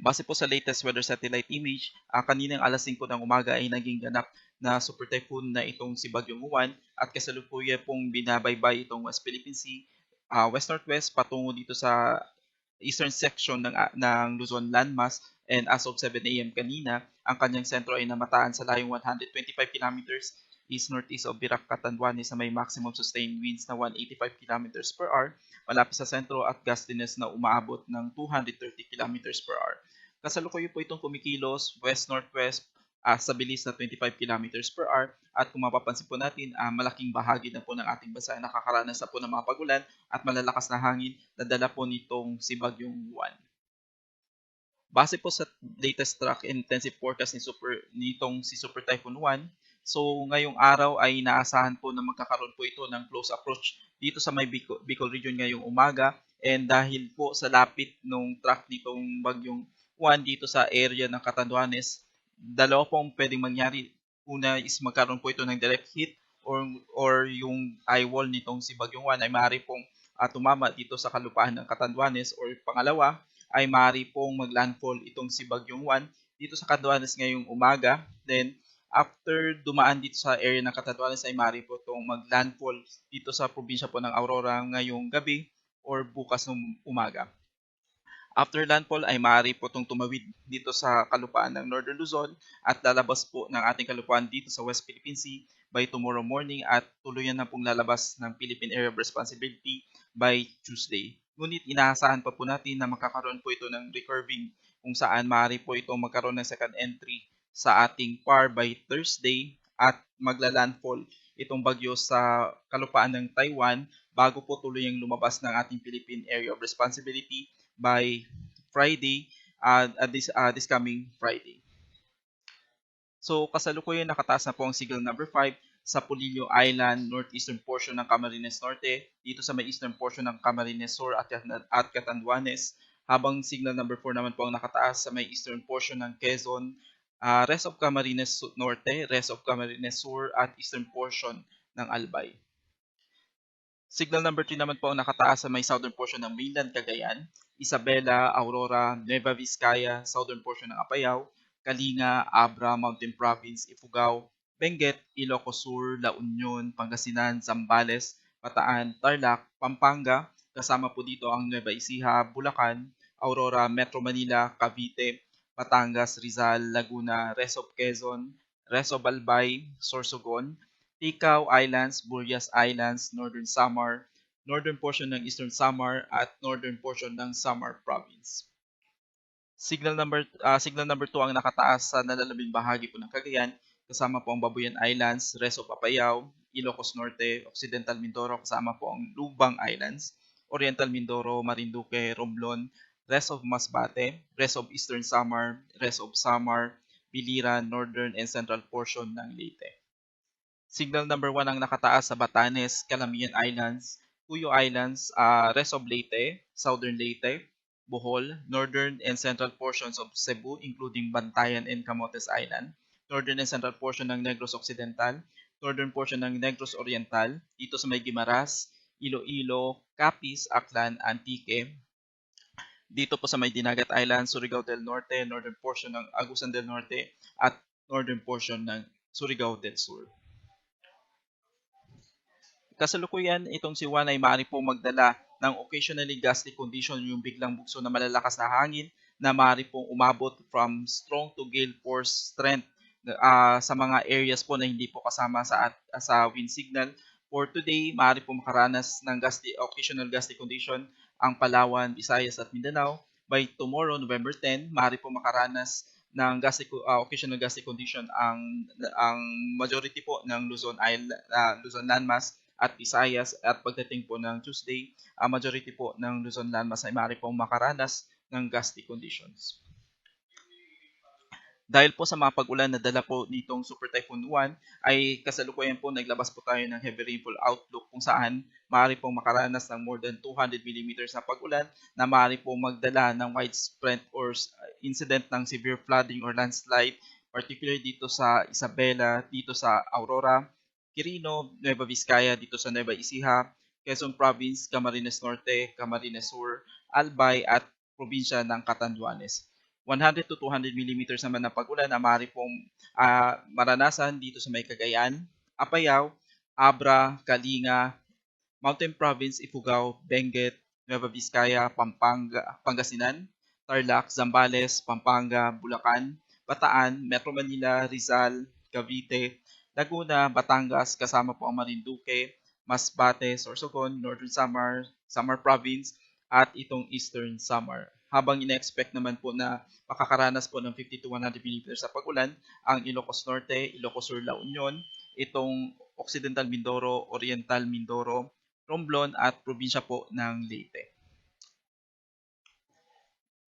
Base po sa latest weather satellite image, kaninang alas 5 ng umaga ay naging ganap na super typhoon na itong si Bagyong Juan at kasalukuyan pong binabaybay itong West Philippine Sea, west-northwest patungo dito sa eastern section ng Luzon landmass, and as of 7 a.m. kanina, ang kanyang sentro ay namataan sa layong 125 kilometers east-northeast of Virac, Catanduanes na may maximum sustained winds na 185 kilometers per hour malapit sa sentro at gustiness na umaabot ng 230 kilometers per hour. Kasalukuyan po itong kumikilos west-northwest sa bilis na 25 kilometers per hour at kung mapapansin po natin, malaking bahagi na po ng ating bansa ay nakakaranas na po ng mga pagulan at malalakas na hangin na dala po nitong si Bagyong Juan. Base po sa latest track intensive forecast nitong si Super Typhoon Juan, so ngayong araw ay inaasahan po na magkakaroon po ito ng close approach dito sa may Bicol region ngayong umaga, and dahil po sa lapit ng track nitong Bagyong Juan dito sa area ng Catanduanes, dalawa pong pwedeng mangyari. Una is magkaroon po ito ng direct hit or yung eye wall nitong si Bagyong Juan ay maaari pong tumama dito sa kalupaan ng Catanduanes, or pangalawa ay maaari pong maglandfall itong si Bagyong Juan dito sa Catanduanes ngayong umaga. Then after dumaan dito sa area ng Catanduanes ay maaari po itong maglandfall dito sa probinsya po ng Aurora ngayong gabi or bukas ng umaga. After landfall ay maaari po itong tumawid dito sa kalupaan ng Northern Luzon at lalabas po ng ating kalupaan dito sa West Philippine Sea by tomorrow morning at tuluyan na pong lalabas ng Philippine Area of Responsibility by Tuesday. Ngunit inaasahan pa po natin na makakaroon po ito ng recurving kung saan maaari po itong magkaroon ng second entry sa ating PAR by Thursday at magla-landfall itong bagyo sa kalupaan ng Taiwan bago po tuluyang lumabas ng ating Philippine Area of Responsibility by Friday, this coming Friday. So kasalukuyan nakataas na po ang signal number 5 sa Polillo Island, northeastern portion ng Camarines Norte, dito sa may eastern portion ng Camarines Sur at Catanduanes, habang signal number 4 naman po ang nakataas sa may eastern portion ng Quezon, rest of Camarines Norte, rest of Camarines Sur at eastern portion ng Albay. Signal number 3 naman po ang nakataas sa may southern portion ng mainland Cagayan, Isabela, Aurora, Nueva Vizcaya, southern portion ng Apayao, Kalinga, Abra, Mountain Province, Ifugao, Benguet, Ilocos Sur, La Union, Pangasinan, Zambales, Bataan, Tarlac, Pampanga, kasama po dito ang Nueva Ecija, Bulacan, Aurora, Metro Manila, Cavite, Batangas, Rizal, Laguna, rest of Quezon, rest of Albay, Sorsogon, Ticao Islands, Burias Islands, Northern Samar, northern portion ng Eastern Samar at northern portion ng Samar Province. Signal number 2 ang nakataas sa nalalabing bahagi po ng Cagayan, kasama po ang Babuyan Islands, rest of Apayao, Ilocos Norte, Occidental Mindoro, kasama po ang Lubang Islands, Oriental Mindoro, Marinduque, Romblon, rest of Masbate, rest of Eastern Samar, rest of Samar, Biliran, northern and central portion ng Leyte. Signal number 1 ang nakataas sa Batanes, Calamian Islands, Cuyo Islands, rest of Leyte, southern Leyte, Bohol, northern and central portions of Cebu including Bantayan and Camotes Island, northern and central portion ng Negros Occidental, northern portion ng Negros Oriental, dito sa may Guimaras, Iloilo, Capiz, Aklan, Antique, dito po sa may Dinagat Island, Surigao del Norte, northern portion ng Agusan del Norte, at northern portion ng Surigao del Sur. Kasalukuyan, itong si Juan ay maaari po magdala ng occasionally gusty condition, yung biglang bugso na malalakas na hangin na maaari pong umabot from strong to gale force strength sa mga areas po na hindi po kasama sa wind signal. For today, maaari po makaranas ng occasional gusty condition ang Palawan, Visayas at Mindanao. By tomorrow, November 10, maaari po makaranas ng occasional gusty condition ang majority po ng Luzon landmass at Visayas, at pagdating po ng Tuesday, majority po ng Luzon landmass ay maaari pong makaranas ng gusty conditions. Dahil po sa mga pag-ulan na dala po nitong Super Typhoon Juan, ay kasalukuyan po naglabas po tayo ng heavy rainfall outlook kung saan maaari pong makaranas ng more than 200 millimeters na pag-ulan na maaari pong magdala ng widespread or incident ng severe flooding or landslide, particularly dito sa Isabela, dito sa Aurora, Quirino, Nueva Vizcaya, dito sa Nueva Ecija, Quezon Province, Camarines Norte, Camarines Sur, Albay at probinsya ng Catanduanes. 100 to 200 millimeters naman na pag-ulan na maaari pong maranasan dito sa may Cagayan, Apayao, Abra, Kalinga, Mountain Province, Ifugao, Benguet, Nueva Vizcaya, Pampanga, Pangasinan, Tarlac, Zambales, Pampanga, Bulacan, Bataan, Metro Manila, Rizal, Cavite, Laguna, Batangas, kasama po ang Marinduque, Masbate, Sorsogon, Northern Samar, Samar Province, at itong Eastern Samar. Habang ina-expect naman po na makakaranas po ng 50 to 100 mm sa pag-ulan ang Ilocos Norte, Ilocos Sur, La Union, itong Occidental Mindoro, Oriental Mindoro, Romblon at probinsya po ng Leyte.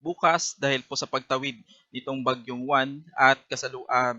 Bukas, dahil po sa pagtawid nitong bagyong Juan at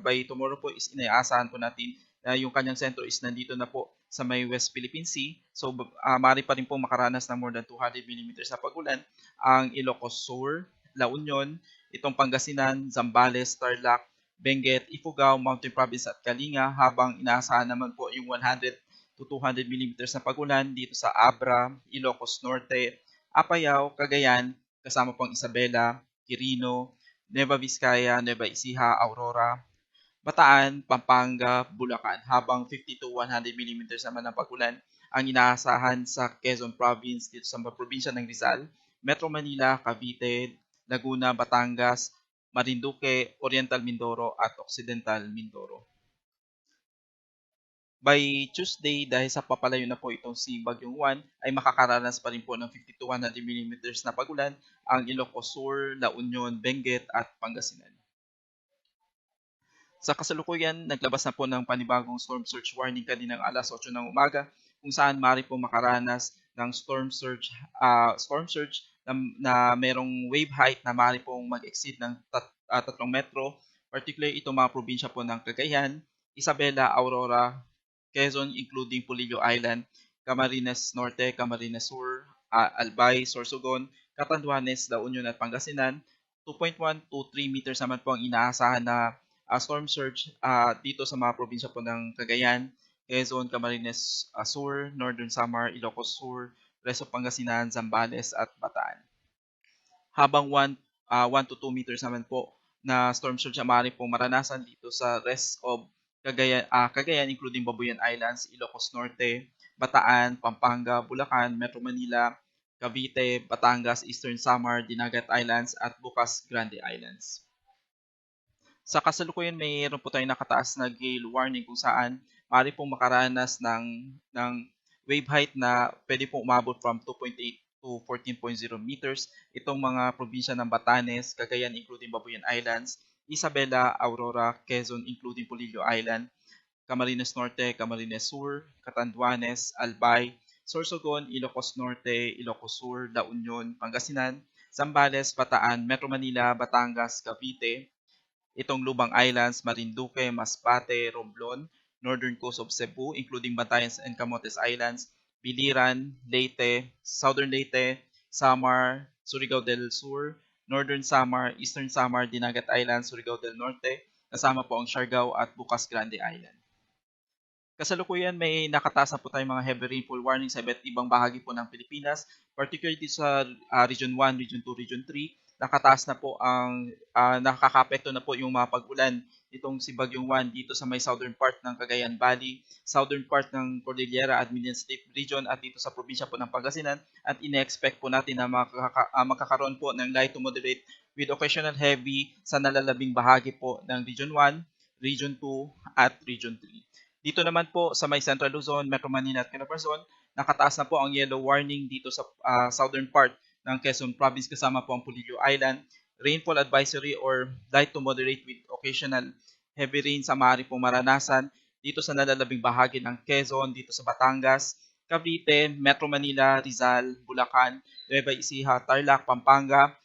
by tomorrow po is inaasahan po natin na yung kanyang sentro is nandito na po sa may West Philippine Sea. So, maaari pa rin po makaranas ng more than 200 mm na pag-ulan ang Ilocos Sur, La Union, itong Pangasinan, Zambales, Tarlac, Benguet, Ifugao, Mountain Province at Kalinga, habang inaasahan naman po yung 100 to 200 mm na pag-ulan dito sa Abra, Ilocos Norte, Apayao, Cagayan, kasama pong Isabela, Quirino, Nueva Vizcaya, Nueva Ecija, Aurora, Bataan, Pampanga, Bulacan, habang 50 to 100 mm naman ng pag-ulan ang inaasahan sa Quezon Province dito sa probinsya ng Rizal, Metro Manila, Cavite, Laguna, Batangas, Marinduque, Oriental Mindoro at Occidental Mindoro. By Tuesday, dahil sa papalayo na po itong si Bagyong Juan, ay makakaranas pa rin po ng 50 to 100 mm na pag-ulan ang Ilocos Sur, La Union, Benguet at Pangasinan. Sa kasalukuyan, naglabas na po ng panibagong storm surge warning kaninang alas 8 ng umaga kung saan maaari po makaranas ng storm surge na merong wave height na maaari pong mag-exceed ng 3 metro, particularly itong mga probinsya po ng Cagayan, Isabela, Aurora, Quezon including Polillo Island, Camarines Norte, Camarines Sur, Albay, Sorsogon, Catanduanes, La Union at Pangasinan. 2.1 to 3 meters naman po ang inaasahan na storm surge dito sa mga probinsya po ng Cagayan, Quezon, Camarines Sur, Northern Samar, Ilocos Sur, Resto Pangasinan, Zambales at Bataan. Habang 1 to 2 meters naman po na storm surge ang maaari pong maranasan dito sa rest of Cagayan including Babuyan Islands, Ilocos Norte, Bataan, Pampanga, Bulacan, Metro Manila, Cavite, Batangas, Eastern Samar, Dinagat Islands at Bukas Grande Islands. Sa kasalukuyan, mayroon po tayong nakataas na gale warning kung saan maaari pong makaranas ng wave height na pwede pong umabot from 2.8 to 14.0 meters. Itong mga probinsya ng Batanes, Cagayan including Babuyan Islands, Isabela, Aurora, Quezon including Polillo Island, Camarines Norte, Camarines Sur, Catanduanes, Albay, Sorsogon, Ilocos Norte, Ilocos Sur, La Union, Pangasinan, Zambales, Bataan, Metro Manila, Batangas, Cavite, itong Lubang Islands, Marinduque, Masbate, Romblon, Northern Coast of Cebu including Batanes and Camotes Islands, Biliran, Leyte, Southern Leyte, Samar, Surigao del Sur, Northern Samar, Eastern Samar, Dinagat Island, Surigao del Norte, kasama po ang Siargao at Bukas Grande Island. Kasalukuyan may nakataas na po tayong mga heavy rainfall warning sa iba't ibang bahagi po ng Pilipinas, particularly sa Region 1, Region 2, Region 3. Nakataas na po ang nakakapekto na po yung mga pag-ulan itong si Bagyong Juan dito sa may southern part ng Cagayan Valley, southern part ng Cordillera Administrative Region at dito sa probinsya po ng Pangasinan, at ine-expect po natin na magkakaroon po ng light to moderate with occasional heavy sa nalalabing bahagi po ng Region 1, Region 2 at Region 3. Dito naman po sa may Central Luzon, Metro Manila at Calabarzon, nakataas na po ang yellow warning dito sa southern part ng Quezon Province kasama po ang Polillo Island. Rainfall advisory or light to moderate with occasional heavy rain sa maaari pong maranasan dito sa nalalabing bahagi ng Quezon, dito sa Batangas, Cavite, Metro Manila, Rizal, Bulacan, Nueva Ecija, Tarlac, Pampanga,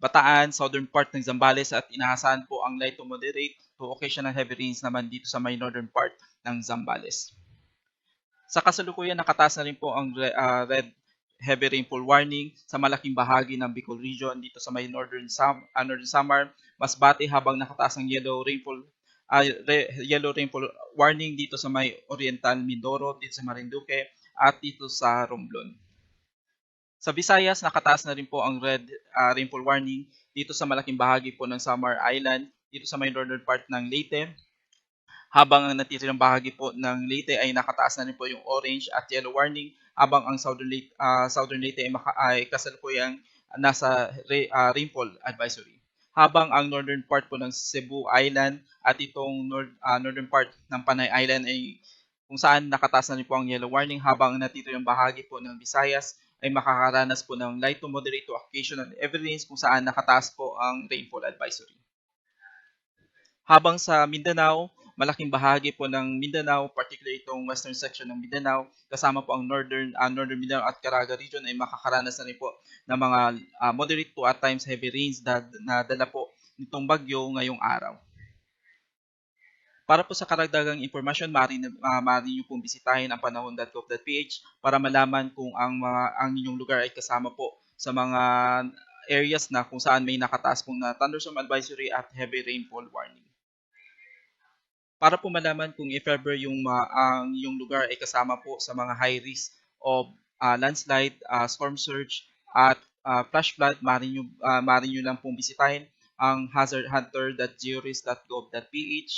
Bataan, southern part ng Zambales at inaasahan po ang light to moderate to occasional heavy rains naman dito sa may northern part ng Zambales. Sa kasalukuyan, nakataas na rin po ang red heavy rainfall warning sa malaking bahagi ng Bicol region dito sa may Northern Samar, Masbate, habang nakataas ang yellow rainfall warning dito sa may Oriental Mindoro, dito sa Marinduque at dito sa Romblon. Sa Visayas, nakataas na rin po ang red rainfall warning dito sa malaking bahagi po ng Samar Island, dito sa may northern part ng Leyte, habang ang natitirang bahagi po ng Leyte ay nakataas na rin po yung orange at yellow warning, habang ang Southern Leyte ay kasalukuyang nasa rainfall advisory. Habang ang northern part po ng Cebu Island at itong northern part ng Panay Island ay kung saan nakataas na rin po ang yellow warning, habang ang natitirang bahagi po ng Visayas ay makakaranas po ng light to moderate to occasional heavy rains kung saan nakataas po ang rainfall advisory. Habang sa Mindanao, malaking bahagi po ng Mindanao, particularly itong western section ng Mindanao, kasama po ang northern Mindanao at Caraga region ay makakaranas na rin po ng mga moderate to at times heavy rains na dala po nitong bagyo ngayong araw. Para po sa karagdagang impormasyon, maaari niyo pong bisitahin ang panahon.gov.ph para malaman kung ang inyong lugar ay kasama po sa mga areas na kung saan may nakataas pong na thunderstorm advisory at heavy rainfall warning. Para po malaman kung if ever ang iyong lugar ay kasama po sa mga high risk of landslide, storm surge, at flash flood, maaari nyo lang pong bisitahin ang hazardhunter.georis.gov.ph